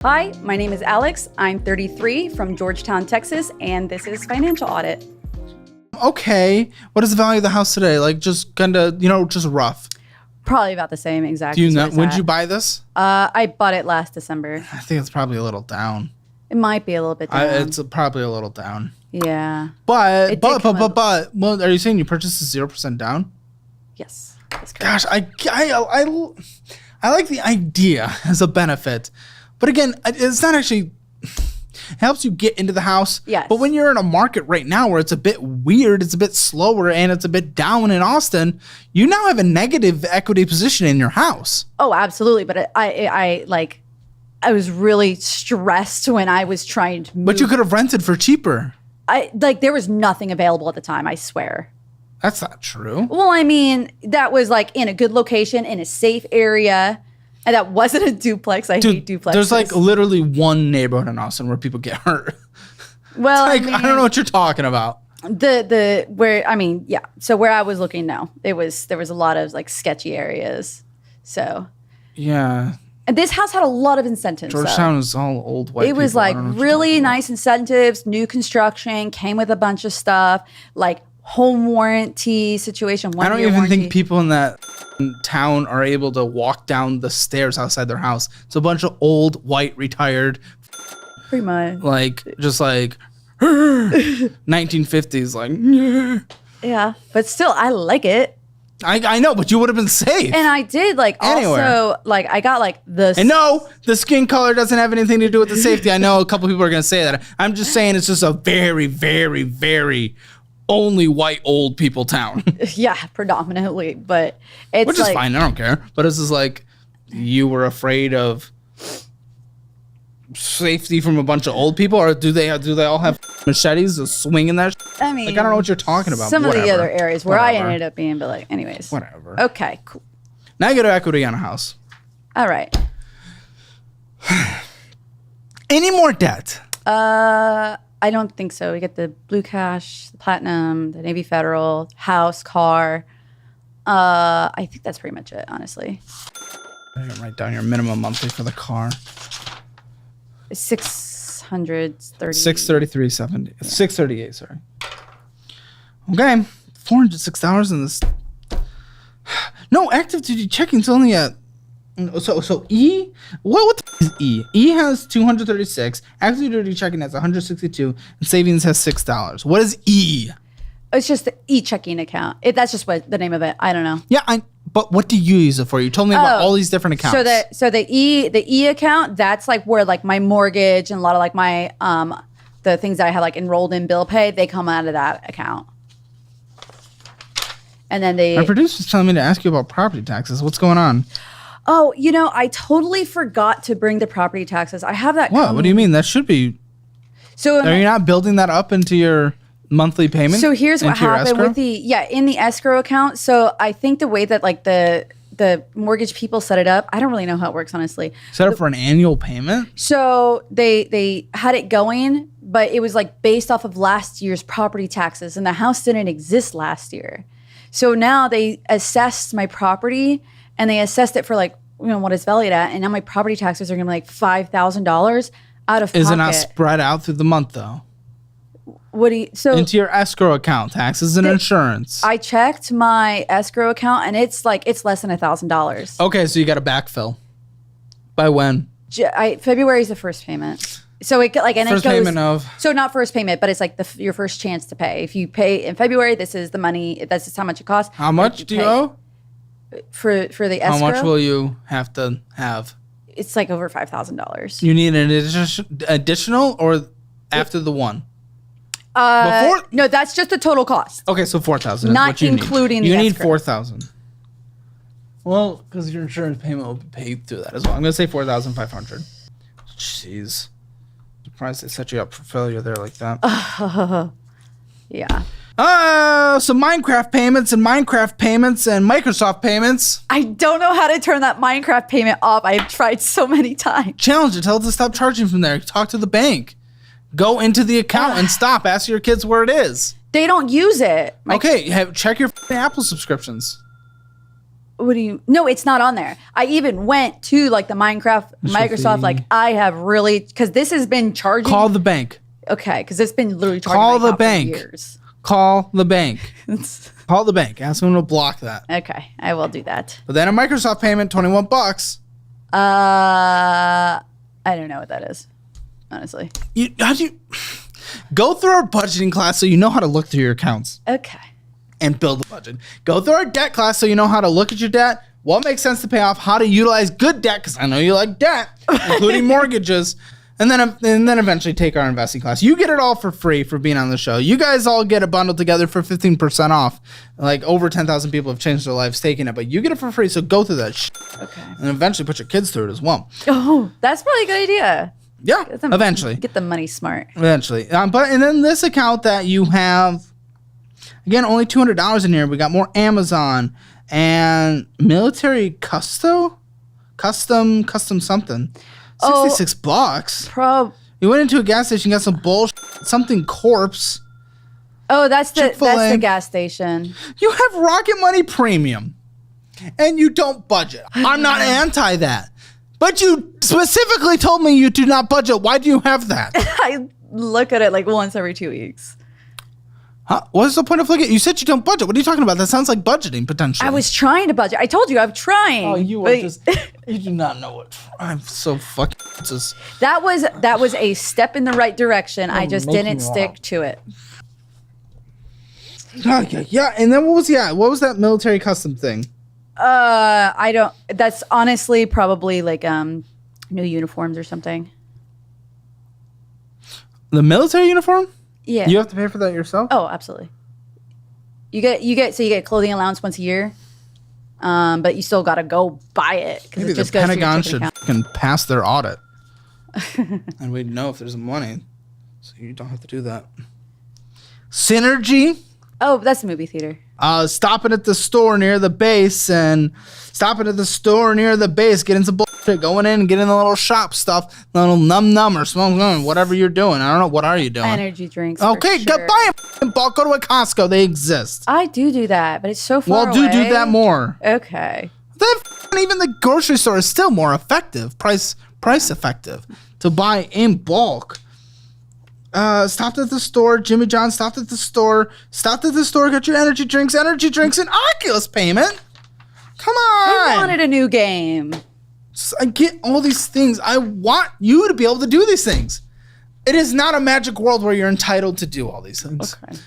Hi, my name is Alex. I'm 33 from Georgetown, Texas, and this is Financial Audit. Okay. What is the value of the house today? Like just kind of, just rough. Probably about the same exact. Do you know, when did you buy this? I bought it last December. I think it's probably a little down. It might be a little bit down. It's probably a little down. Yeah. But, well, are you saying you purchased 0% down? Yes. That's correct. Gosh, I like the idea as a benefit. But again, it's not actually, it helps you get into the house. Yes. But when you're in a market right now where it's a bit weird, it's a bit slower, and it's a bit down in Austin, you now have a negative equity position in your house. Oh, absolutely. But I was really stressed when I was trying to move. But you could have rented for cheaper. There was nothing available at the time, I swear. That's not true. Well, I mean, that was like in a good location, in a safe area. And that wasn't a duplex. I hate duplexes. There's like literally one neighborhood in Austin where people get hurt. Well, I don't know what you're talking about. So where I was looking, no, there was a lot of like sketchy areas. So yeah, and this house had a lot of incentives. Georgetown is all old white. It was like really nice incentives, new construction, came with a bunch of stuff, like home warranty situation. I don't even think people in that town are able to walk down the stairs outside their house. It's a bunch of old white retired, pretty much like just like 1950s, like yeah. But still, I like it. I know, but you would have been safe. And I did also like I got like the. And no, the skin color doesn't have anything to do with the safety. I know a couple people are gonna say that. I'm just saying it's just a very, very, very only white old people town. Yeah, predominantly, but it's which is fine. I don't care. But this is like you were afraid of safety from a bunch of old people, or do they all have machetes swinging that? I mean, like, I don't know what you're talking about. Some of the other areas where I ended up being, but like, anyways, whatever. Okay, cool. Negative equity on a house. All right. Any more debt? I don't think so. We get the Blue Cash, the Platinum, the Navy Federal, house, car. I think that's pretty much it, honestly. I can write down your minimum monthly for the car. 630. 633.70. Yeah. 638. Sorry. Okay, $406 in this. No, active duty checking's only at. So E, what the is E? E has 236, active duty checking has 162, and savings has $6. What is E? It's just the e-checking account. That's just what the name of it. I don't know. Yeah, but what do you use it for? You told me about all these different accounts. So the E account, that's like where like my mortgage and a lot of like my the things that I have like enrolled in bill pay, they come out of that account. And then my producer's telling me to ask you about property taxes. What's going on? Oh, I totally forgot to bring the property taxes. I have that. What do you mean? That should be. So are you not building that up into your monthly payment? So here's what happened with in the escrow account. So I think the way that like the mortgage people set it up, I don't really know how it works, honestly. Set up for an annual payment? So they had it going, but it was like based off of last year's property taxes, and the house didn't exist last year. So now they assessed my property, and they assessed it for like, what it's valued at. And now my property taxes are going to be like $5,000 out of pocket. Is it not spread out through the month though? Into your escrow account, taxes and insurance. I checked my escrow account, and it's less than $1,000. Okay, so you got to backfill. By when? February is the first payment. So it like, and first it goes, payment of. So not first payment, but it's like your first chance to pay. If you pay in February, this is the money. This is how much it costs. How much do you owe? For the escrow? How much will you have to have? It's like over $5,000. You need an additional or after the one? Before? No, that's just the total cost. Okay, so $4,000. Not including the escrow. You need $4,000. Well, because your insurance payment will be paid through that as well. I'm going to say $4,500. Jeez. Surprised they set you up for failure there like that. Yeah. So Minecraft payments and Microsoft payments. I don't know how to turn that Minecraft payment off. I've tried so many times. Challenge it. Tell it to stop charging from there. Talk to the bank. Go into the account and stop. Ask your kids where it is. They don't use it. Okay, check your Apple subscriptions. What do you? No, it's not on there. I even went to like the Microsoft. fee. Like I have really because this has been charging. Call the bank. Okay, because it's been literally charging. Call my the account for bank. years. Call the bank. Call the bank. Ask them to block that. Okay, I will do that. But then a Microsoft payment, $21. I don't know what that is, honestly. How do you go through our budgeting class so you know how to look through your accounts Okay. and build a budget? Go through our debt class so you know how to look at your debt, what makes sense to pay off, how to utilize good debt, because I know you like debt, including mortgages, and then eventually take our investing class. You get it all for free for being on the show. You guys all get a bundle together for 15% off. Like over 10,000 people have changed their lives taking it, but you get it for free. So go through that Okay. and eventually put your kids through it as well. Oh, that's probably a good idea. Yeah, eventually. Get the money smart. Eventually. And then this account that you have, again, only $200 in here. We got more Amazon and military custom something. $66. You went into a gas station, got some bullshit, something corpse. Oh, that's the Chick-fil-A. gas station. You have Rocket Money Premium, and you don't budget. I'm not anti that. But you specifically told me you do not budget. Why do you have that? I look at it like once every 2 weeks. Huh? What's the point of looking at? You said you don't budget. What are you talking about? That sounds like budgeting potentially. I was trying to budget. I told you I'm trying. Oh, you but are just. You do not know what. I'm so fucking. Just, that was a step in the right direction. I just didn't stick to it. okay, yeah. And then what was that military custom thing? I don't. That's honestly probably like new uniforms or something. The military uniform? Yeah. You have to pay for that yourself? Oh, absolutely. You get clothing allowance once a year, but you still got to go buy it because Maybe it just the goes Pentagon to your should fucking pass their audit, and we'd know if there's money, so you don't have to do that. Synergy. Oh, that's the movie theater. Stopping at the store near the base, getting some bullshit, going in and getting the little shop stuff, little num or smoke, whatever you're doing. I don't know. What are you doing? Energy drinks. Okay, for go sure. buy a bulk. Go to a Costco. They exist. I do that, but it's so far Well, away. do that more. Okay. Even the grocery store is still more effective, price effective to buy in bulk. Stopped at the store. Jimmy John stopped at the store. Got your energy drinks, and Oculus payment. Come on. I wanted a new game. I get all these things. I want you to be able to do these things. It is not a magic world where you're entitled to do all these things. Okay.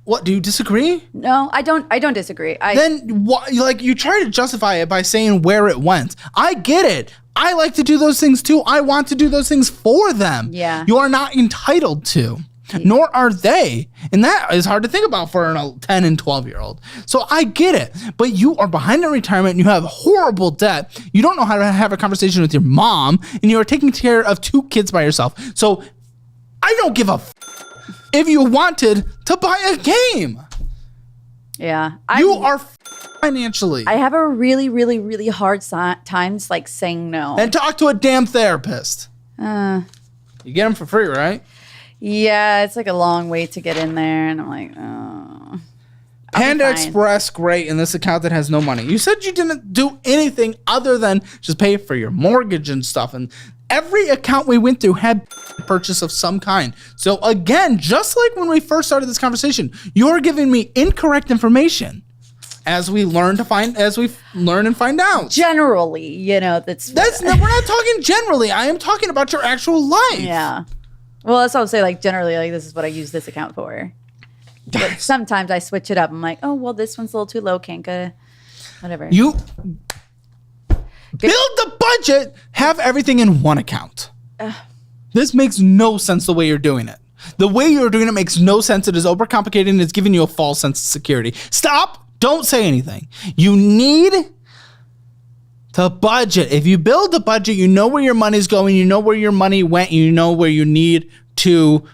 What, do you disagree? No, I don't disagree. Then what, you try to justify it by saying where it went. I get it. I like to do those things too. I want to do those things for them. Yeah. You are not entitled to, nor are they. And that is hard to think about for a 10 and 12-year-old. So I get it. But you are behind in retirement and you have horrible debt. You don't know how to have a conversation with your mom, and you are taking care of 2 kids by yourself. So I don't give a if you wanted to buy a game. Yeah. You are financially. I have a really, really, really hard times like saying no. And talk to a damn therapist. You get them for free, right? Yeah, it's like a long wait to get in there, and I'm like, oh. Panda Express, great, in this account that has no money. You said you didn't do anything other than just pay for your mortgage and stuff, and every account we went through had purchase of some kind. So again, just like when we first started this conversation, you're giving me incorrect information as we learn and find out. Generally, that's not, we're not talking generally. I am talking about your actual life. Yeah. Well, that's what I would say. Like generally, like this is what I use this account for. But sometimes I switch it up. I'm like, oh well, this one's a little too low, Kanka. Whatever. You build the budget, have everything in one account. This makes no sense the way you're doing it. The way you're doing it makes no sense. It is overcomplicated and it's giving you a false sense of security. Stop. Don't say anything. You need to budget. If you build the budget, you know where your money's going, you know where your money went, you know where you need to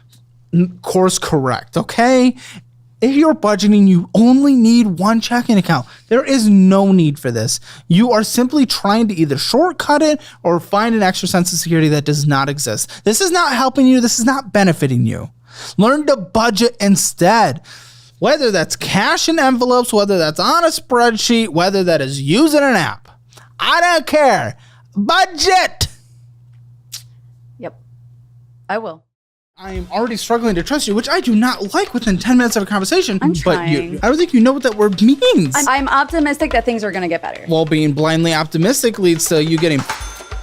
course correct, okay? If you're budgeting, you only need one checking account. There is no need for this. You are simply trying to either shortcut it or find an extra sense of security that does not exist. This is not helping you. This is not benefiting you. Learn to budget instead. Whether that's cash in envelopes, whether that's on a spreadsheet, whether that is using an app. I don't care. Budget. Yep. I will. I am already struggling to trust you, which I do not like within 10 minutes of a conversation. I'm But trying. I don't think you know what that word means. I'm optimistic that things are going to get better. Well, being blindly optimistic leads to you getting...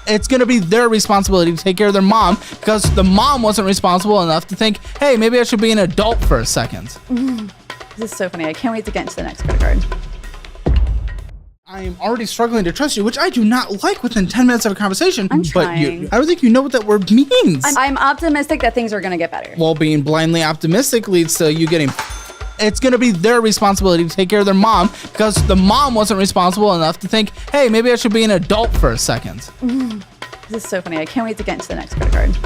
It's going to be their responsibility to take care of their mom because the mom wasn't responsible enough to think, hey, maybe I should be an adult for a second. This is so funny. I can't wait to get into the next credit card. I am already struggling to trust you, which I do not like within 10 minutes of a conversation. I'm But trying. I don't think you know what that word means. I'm optimistic that things are going to get better. Well, being blindly optimistic leads to you getting... It's going to be their responsibility to take care of their mom because the mom wasn't responsible enough to think, hey, maybe I should be an adult for a second. This is so funny. I can't wait to get into the next credit card.